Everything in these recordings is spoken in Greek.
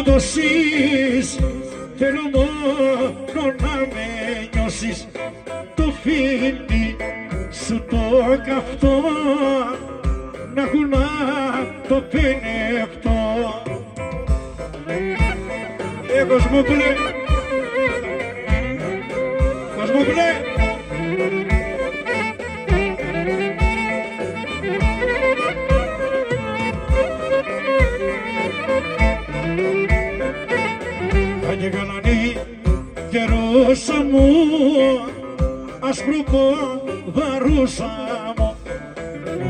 να δώσεις, θέλω μόνο να με νιώσεις. Το φίλι σου το καυτό, να έχουν να το πενευτώ. Κοσμόπουλε, Κοσμόπουλε. Αν γαλανή καιρούσα μου, άσπρο βαρούσα μου,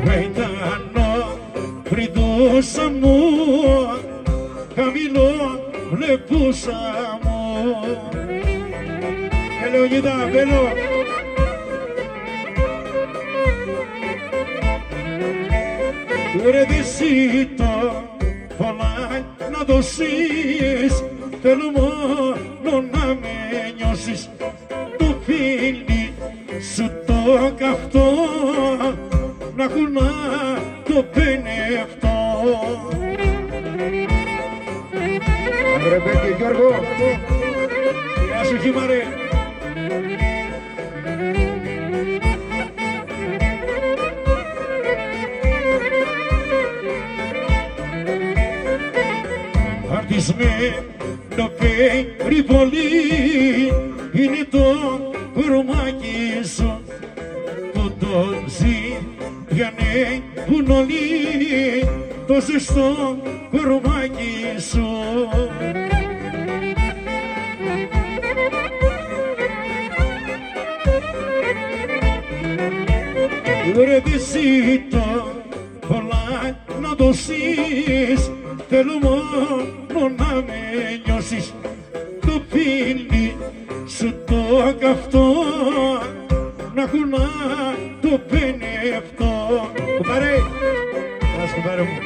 βαϊτανό φρυδούσα μου, χαμηλό βλέπουσα μου. Λεωνίδα, μπέλο. Ρε δεσίτο, πολλά να δώσεις, θέλω μόνο να με νιώσεις. Το φίλι σου το καυτό, να κουνά το πενευτό. Ανδρεπέκη, Γιώργο. Γεια σου Χίμαρε. Αρτισμένο περιβολή είναι το κορμάκι σου που το ζυγανεύουν όλοι, το ζεστό κορμάκι σου. Ρε δεν ζητώ πολλά να δώσεις, θέλω μόνο να με νιώσεις. Το φίλι σου το καυτό, να έχουν να το πενευτώ. Κουμπάρε, ας κουμπάρε μου.